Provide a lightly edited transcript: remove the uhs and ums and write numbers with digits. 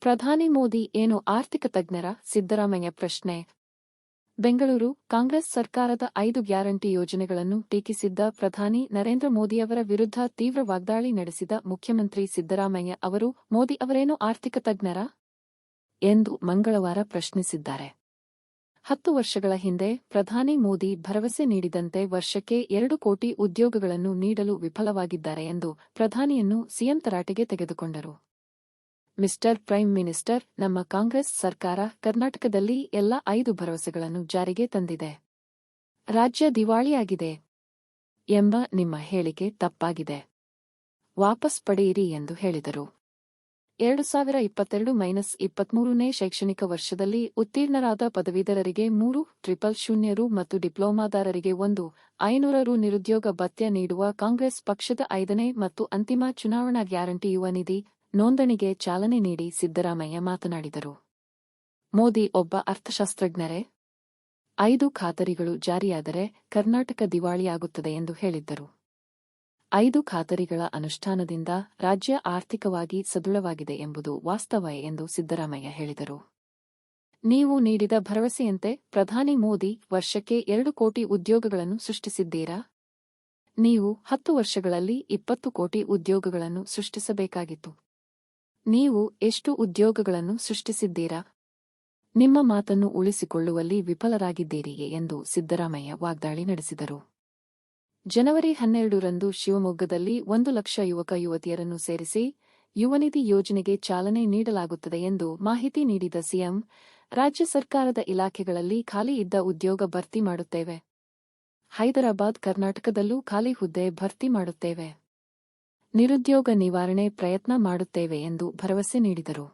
ಪ್ರಧಾನಿ ಮೋದಿ ಏನು ಆರ್ಥಿಕ ತಜ್ಞರ? ಸಿದ್ದರಾಮಯ್ಯ ಪ್ರಶ್ನೆ. ಬೆಂಗಳೂರು. ಕಾಂಗ್ರೆಸ್ ಸರ್ಕಾರದ 5 ಗ್ಯಾರಂಟಿ ಯೋಜನೆಗಳನ್ನು ಟೀಕಿಸಿದ್ದ ಪ್ರಧಾನಿ ನರೇಂದ್ರ ಮೋದಿಯವರ ವಿರುದ್ಧ ತೀವ್ರ ವಾಗ್ದಾಳಿ ನಡೆಸಿದ ಮುಖ್ಯಮಂತ್ರಿ ಸಿದ್ದರಾಮಯ್ಯ ಅವರು ಮೋದಿ ಅವರೇನು ಆರ್ಥಿಕ ತಜ್ಞರ? ಎಂದು ಮಂಗಳವಾರ ಪ್ರಶ್ನಿಸಿದ್ದಾರೆ. 10 ವರ್ಷಗಳ ಹಿಂದೆ ಪ್ರಧಾನಿ ಮೋದಿ ಭರವಸೆ ನೀಡಿದಂತೆ ವರ್ಷಕ್ಕೆ 2 ಕೋಟಿ ಉದ್ಯೋಗಗಳನ್ನು ನೀಡಲು ವಿಫಲವಾಗಿದ್ದಾರೆ ಎಂದು ಪ್ರಧಾನಿಯನ್ನು ಸಿಎಂ ತರಾಟೆಗೆ ತೆಗೆದುಕೊಂಡರು. ಮಿಸ್ಟರ್ ಪ್ರೈಮ್ ಮಿನಿಸ್ಟರ್, ನಮ್ಮ ಕಾಂಗ್ರೆಸ್ ಸರ್ಕಾರ ಕರ್ನಾಟಕದಲ್ಲಿ ಎಲ್ಲ 5 ಭರವಸೆಗಳನ್ನು ಜಾರಿಗೆ ತಂದಿದೆ. ರಾಜ್ಯ ದಿವಾಳಿಯಾಗಿದೆ ಎಂಬ ನಿಮ್ಮ ಹೇಳಿಕೆ ತಪ್ಪಾಗಿದೆ. ವಾಪಸ್ ಪಡೆಯಿರಿ ಎಂದು ಹೇಳಿದರು. 2022-23ನೇ ಶೈಕ್ಷಣಿಕ ವರ್ಷದಲ್ಲಿ ಉತ್ತೀರ್ಣರಾದ ಪದವೀಧರರಿಗೆ 3,000 ಮತ್ತು ಡಿಪ್ಲೊಮಾದಾರರಿಗೆ 1,500 ರು ನಿರುದ್ಯೋಗ ಭತ್ಯೆ ನೀಡುವ ಕಾಂಗ್ರೆಸ್ ಪಕ್ಷದ 5ನೇ ಮತ್ತು ಅಂತಿಮ ಚುನಾವಣಾ ಗ್ಯಾರಂಟಿ ಯುವ ನಿಧಿ ನೋಂದಣಿಗೆ ಚಾಲನೆ ನೀಡಿ ಸಿದ್ದರಾಮಯ್ಯ ಮಾತನಾಡಿದರು. ಮೋದಿ ಒಬ್ಬ ಅರ್ಥಶಾಸ್ತ್ರಜ್ಞರೇ? 5 ಖಾತರಿಗಳು ಜಾರಿಯಾದರೆ ಕರ್ನಾಟಕ ದಿವಾಳಿಯಾಗುತ್ತದೆ ಎಂದು ಹೇಳಿದ್ದರು. 5 ಖಾತರಿಗಳ ಅನುಷ್ಠಾನದಿಂದ ರಾಜ್ಯ ಆರ್ಥಿಕವಾಗಿ ಸದೃಢವಾಗಿದೆ ಎಂಬುದು ವಾಸ್ತವ ಎಂದು ಸಿದ್ದರಾಮಯ್ಯ ಹೇಳಿದರು. ನೀವು ನೀಡಿದ ಭರವಸೆಯಂತೆ ಪ್ರಧಾನಿ ಮೋದಿ ವರ್ಷಕ್ಕೆ 2 ಕೋಟಿ ಉದ್ಯೋಗಗಳನ್ನು ಸೃಷ್ಟಿಸಿದ್ದೀರಾ? ನೀವು 10 ವರ್ಷಗಳಲ್ಲಿ 20 ಕೋಟಿ ಉದ್ಯೋಗಗಳನ್ನು ಸೃಷ್ಟಿಸಬೇಕಾಗಿತ್ತು. ನೀವು ಎಷ್ಟು ಉದ್ಯೋಗಗಳನ್ನು ಸೃಷ್ಟಿಸಿದ್ದೀರಾ? ನಿಮ್ಮ ಮಾತನ್ನು ಉಳಿಸಿಕೊಳ್ಳುವಲ್ಲಿ ವಿಫಲರಾಗಿದ್ದೀರಿಯೇ ಎಂದು ಸಿದ್ದರಾಮಯ್ಯ ವಾಗ್ದಾಳಿ ನಡೆಸಿದರು. ಜನವರಿ 12ರಂದು ಶಿವಮೊಗ್ಗದಲ್ಲಿ 1 ಲಕ್ಷ ಯುವಕ ಯುವತಿಯರನ್ನು ಸೇರಿಸಿ ಯುವನಿಧಿ ಯೋಜನೆಗೆ ಚಾಲನೆ ನೀಡಲಾಗುತ್ತದೆ ಎಂದು ಮಾಹಿತಿ ನೀಡಿದ ಸಿಎಂ, ರಾಜ್ಯ ಸರ್ಕಾರದ ಇಲಾಖೆಗಳಲ್ಲಿ ಖಾಲಿ ಇದ್ದ ಉದ್ಯೋಗ ಭರ್ತಿ ಮಾಡುತ್ತೇವೆ. ಹೈದರಾಬಾದ್, ಕರ್ನಾಟಕದಲ್ಲೂ ಖಾಲಿ ಹುದ್ದೆ ಭರ್ತಿ ಮಾಡುತ್ತೇವೆ. ನಿರುದ್ಯೋಗ ನಿವಾರಣೆ ಪ್ರಯತ್ನ ಮಾಡುತ್ತೇವೆ ಎಂದು ಭರವಸೆ ನೀಡಿದರು.